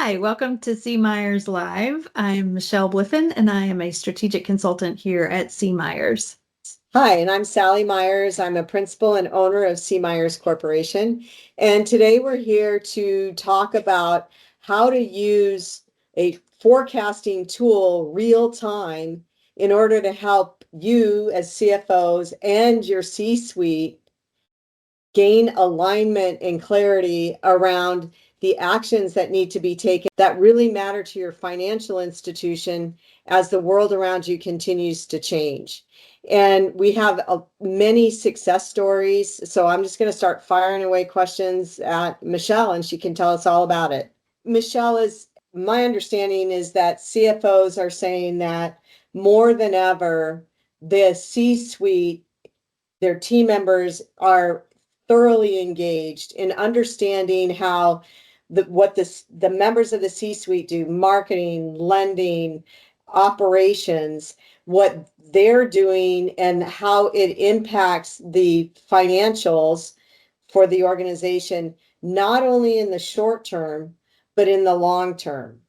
Hi, welcome to C. Myers Live. I'm Michelle Bliffen, and I am a strategic consultant here at C. Myers. Hi, and I'm Sally Myers. I'm a principal and owner of C. Myers Corporation. And today we're here to talk about how to use a forecasting tool real time in order to help you as CFOs and your C-suite gain alignment and clarity around the actions that need to be taken that really matter to your financial institution as the world around you continues to change. And we have many success stories. So I'm just going to start firing away questions at Michelle and she can tell us all about it. Michelle, is my understanding is that CFOs are saying that more than ever, the C-suite, their team members are thoroughly engaged in understanding how the members of the C-suite do, marketing, lending, operations, what they're doing and how it impacts the financials for the organization, not only in the short term, but in the long term.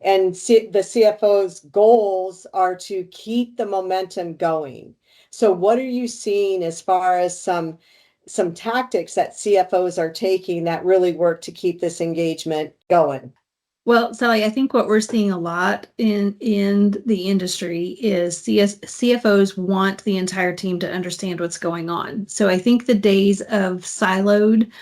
And the CFO's goals are to keep the momentum going. So what are you seeing as far as some tactics that CFOs are taking that really work to keep this engagement going? Well, Sally, I think what we're seeing a lot in the industry is CFOs want the entire team to understand what's going on. So I think the days of siloed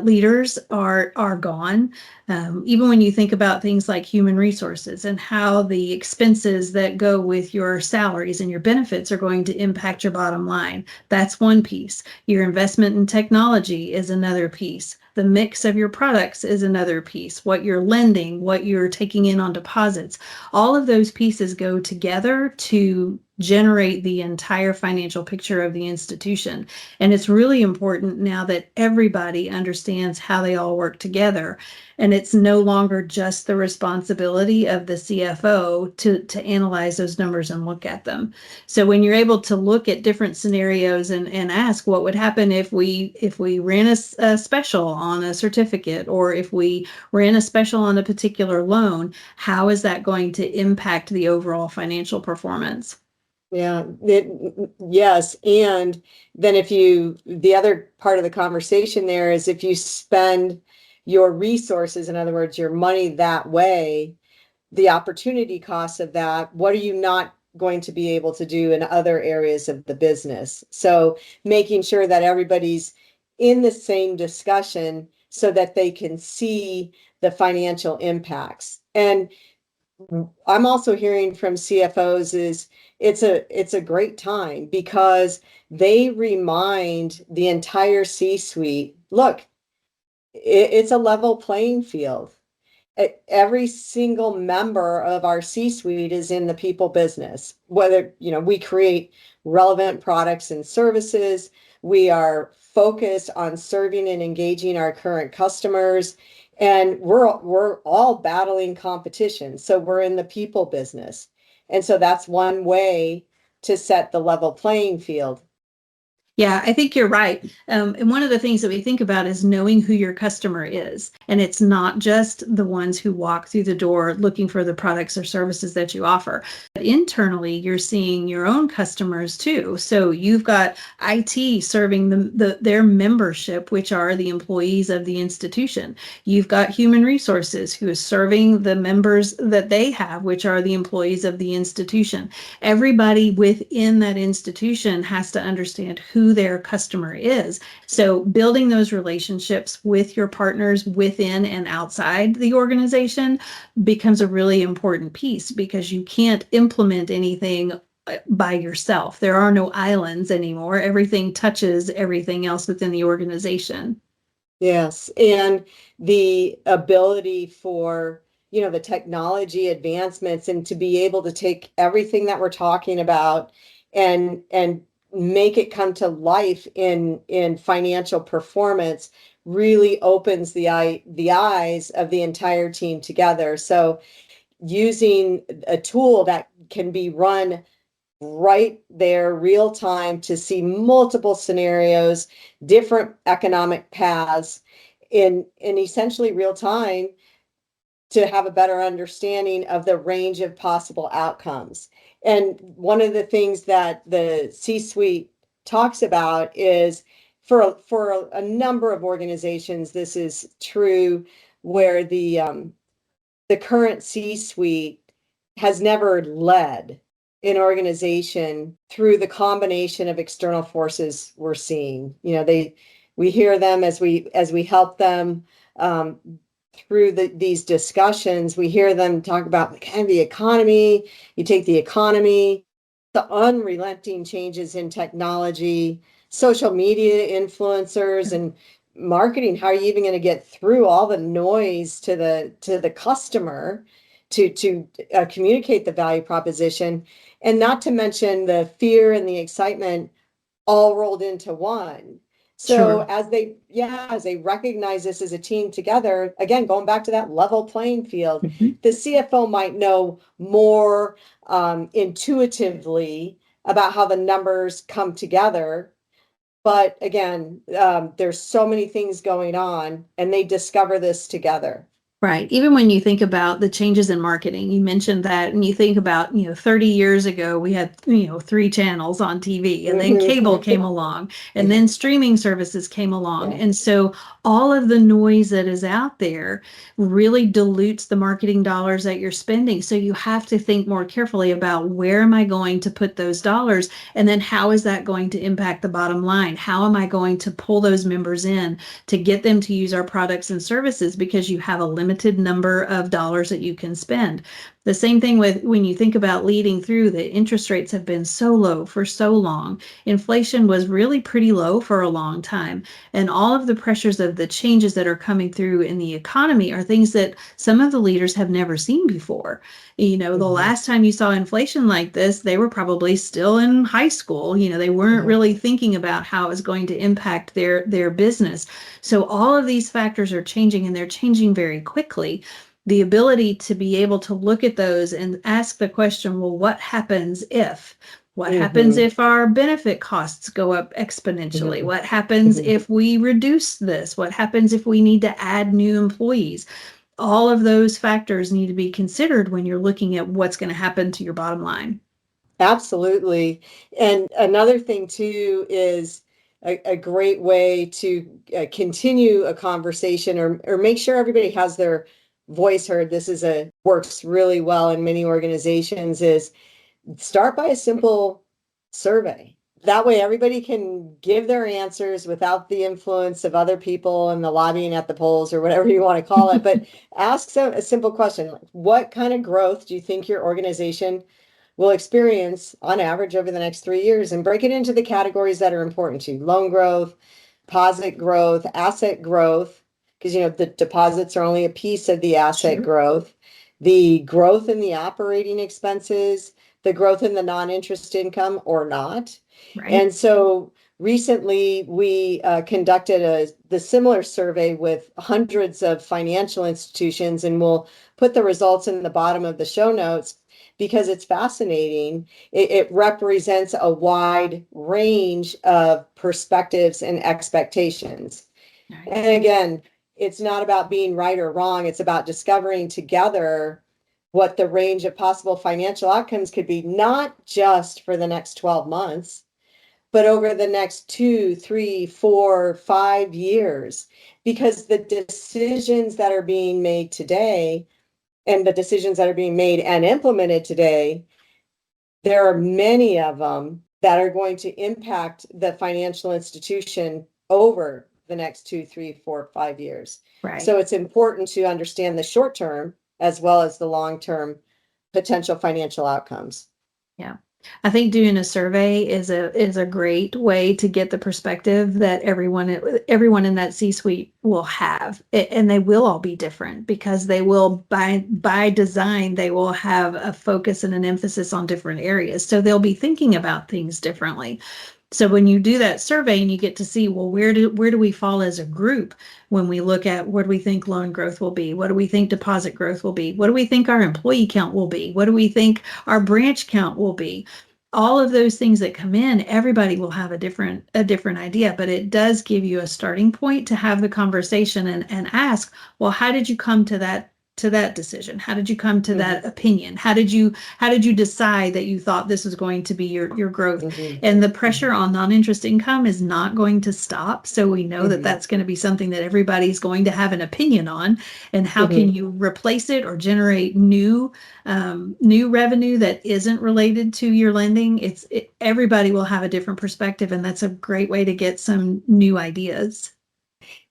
leaders are gone. Even when you think about things like human resources and how the expenses that go with your salaries and your benefits are going to impact your bottom line, that's one piece. Your investment in technology is another piece. The mix of your products is another piece. What you're lending, what you're taking in on deposits, all of those pieces go together to generate the entire financial picture of the institution. And it's really important now that everybody understands how they all work together. And it's no longer just the responsibility of the CFO to analyze those numbers and look at them. So when you're able to look at different scenarios and ask what would happen if we ran a special on a certificate, or if we ran a special on a particular loan, how is that going to impact the overall financial performance? Yeah, yes. And then the other part of the conversation there is if you spend your resources, in other words, your money that way, the opportunity cost of that, what are you not going to be able to do in other areas of the business? So making sure that everybody's in the same discussion so that they can see the financial impacts. And I'm also hearing from CFOs is it's a great time because they remind the entire C-suite, look, it's a level playing field. Every single member of our C-suite is in the people business. Whether, we create relevant products and services, we are focused on serving and engaging our current customers, and we're all battling competition. So we're in the people business. And so that's one way to set the level playing field. Yeah, I think you're right. And one of the things that we think about is knowing who your customer is. And it's not just the ones who walk through the door looking for the products or services that you offer. But internally, you're seeing your own customers too. So you've got IT serving their membership, which are the employees of the institution. You've got human resources who is serving the members that they have, which are the employees of the institution. Everybody within that institution has to understand who their customer is. So building those relationships with your partners within and outside the organization becomes a really important piece, because you can't implement anything by yourself. There are no islands anymore. Everything touches everything else within the organization. Yes, and the ability for, the technology advancements and to be able to take everything that we're talking about and make it come to life in financial performance really opens the eyes of the entire team together. So using a tool that can be run right there real time to see multiple scenarios, different economic paths in essentially real time, to have a better understanding of the range of possible outcomes. And one of the things that the C-suite talks about is for a number of organizations, this is true, where the current C-suite has never led an organization through the combination of external forces we're seeing. We hear them as we help them through these discussions. We hear them talk about kind of the economy. You take the economy, the unrelenting changes in technology, social media influencers, and marketing. How are you even going to get through all the noise to the customer to communicate the value proposition, and not to mention the fear and the excitement all rolled into one. So Sure. as they recognize this as a team together, again, going back to that level playing field, Mhm. the CFO might know more intuitively about how the numbers come together. But again, there's so many things going on, and they discover this together. Right. Even when you think about the changes in marketing, you mentioned that, and you think about, 30 years ago, we had, three channels on TV, and then cable came along, and then streaming services came along. Yeah. And so all of the noise that is out there really dilutes the marketing dollars that you're spending. So you have to think more carefully about, where am I going to put those dollars? And then how is that going to impact the bottom line? How am I going to pull those members in to get them to use our products and services, because you have a limited number of dollars that you can spend. The same thing with when you think about leading through, the interest rates have been so low for so long. Inflation was really pretty low for a long time. And all of the pressures of the changes that are coming through in the economy are things that some of the leaders have never seen before. The last time you saw inflation like this, they were probably still in high school. They weren't really thinking about how it was going to impact their business. So all of these factors are changing, and they're changing very quickly. The ability to be able to look at those and ask the question, well, what happens if? What happens if our benefit costs go up exponentially? What happens if we reduce this? What happens if we need to add new employees? All of those factors need to be considered when you're looking at what's going to happen to your bottom line. Absolutely. And another thing too is a great way to continue a conversation, or make sure everybody has their voice heard. This works really well in many organizations, is start by a simple survey. That way everybody can give their answers without the influence of other people and the lobbying at the polls, or whatever you want to call it. But ask a simple question, like, what kind of growth do you think your organization will experience on average over the next 3 years? And break it into the categories that are important to you: loan growth, deposit growth, asset growth, because the deposits are only a piece of the asset growth, the growth in the operating expenses, the growth in the non-interest income or not. Right. And so recently we conducted the similar survey with hundreds of financial institutions, and we'll put the results in the bottom of the show notes, because it's fascinating. It represents a wide range of perspectives and expectations. Right. And again, it's not about being right or wrong. It's about discovering together what the range of possible financial outcomes could be, not just for the next 12 months, but over the next 2, 3, 4, 5 years. Because the decisions that are being made today, and the decisions that are being made and implemented today, there are many of them that are going to impact the financial institution over the next 2, 3, 4, 5 years. Right. So it's important to understand the short term as well as the long term potential financial outcomes. Yeah. I think doing a survey is a great way to get the perspective that everyone in that C-suite will have. And they will all be different, because they will, by design, they will have a focus and an emphasis on different areas. So they'll be thinking about things differently. So when you do that survey and you get to see, well, where do we fall as a group when we look at what do we think loan growth will be? What do we think deposit growth will be? What do we think our employee count will be? What do we think our branch count will be? All of those things that come in, everybody will have a different idea, but it does give you a starting point to have the conversation and ask, well, how did you come to to that decision? How did you come to that opinion? How did you decide that you thought this was going to be your growth? And the pressure on non-interest income is not going to stop. So we know that that's going to be something that everybody's going to have an opinion on. And how can you replace it or generate new revenue that isn't related to your lending? Everybody will have a different perspective, and that's a great way to get some new ideas.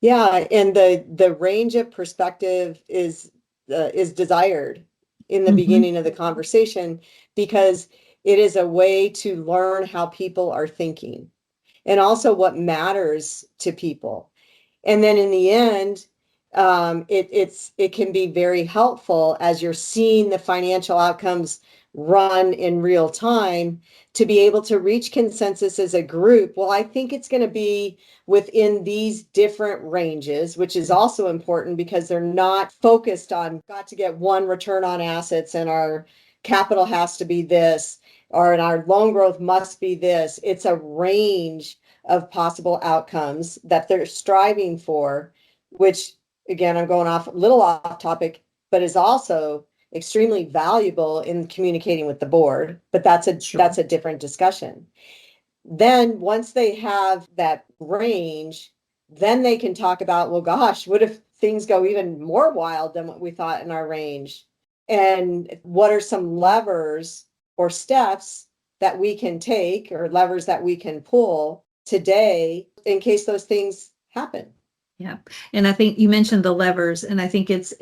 Yeah, and the range of perspective is desired in the beginning of the conversation, because it is a way to learn how people are thinking and also what matters to people. And then in the end, it can be very helpful as you're seeing the financial outcomes run in real time to be able to reach consensus as a group. Well, I think it's going to be within these different ranges, which is also important because they're not focused on got to get one return on assets and our capital has to be this, or and our loan growth must be this. It's a range of possible outcomes that they're striving for, which again, I'm going off a little off topic, but is also extremely valuable in communicating with the board. But that's a different discussion. Then once they have that range, then they can talk about, well, gosh, what if things go even more wild than what we thought in our range? And what are some levers or steps that we can take, or levers that we can pull today in case those things happen? Yeah. And I think you mentioned the levers, and I think it's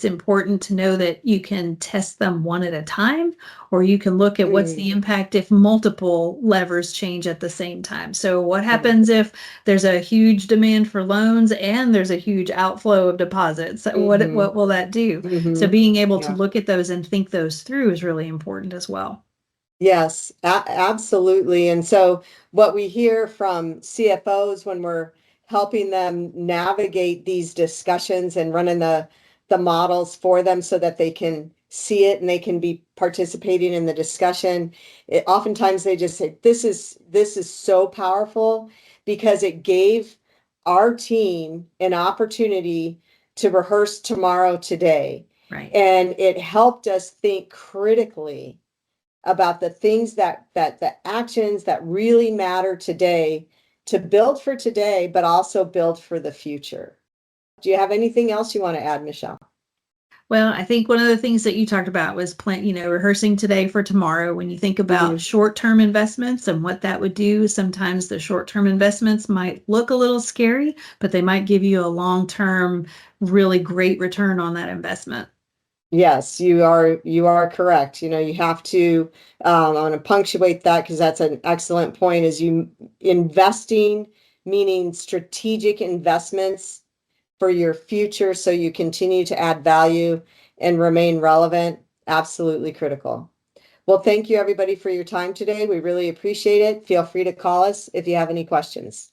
important to know that you can test them one at a time, or you can look at what's the impact if multiple levers change at the same time. So what happens if there's a huge demand for loans and there's a huge outflow of deposits? What will that do? So being able to look at those and think those through is really important as well. Yes, absolutely. And so what we hear from CFOs when we're helping them navigate these discussions and running the models for them so that they can see it and they can be participating in the discussion, oftentimes they just say, this is so powerful because it gave our team an opportunity to rehearse tomorrow today. Right. And it helped us think critically about the things that the actions that really matter today, to build for today, but also build for the future. Do you have anything else you want to add, Michelle? Well, I think one of the things that you talked about was rehearsing today for tomorrow. When you think about short-term investments and what that would do, sometimes the short-term investments might look a little scary, but they might give you a long-term, really great return on that investment. Yes, you are correct. You have to, I want to punctuate that because that's an excellent point, is you investing, meaning strategic investments for your future so you continue to add value and remain relevant. Absolutely critical. Well, thank you everybody for your time today. We really appreciate it. Feel free to call us if you have any questions.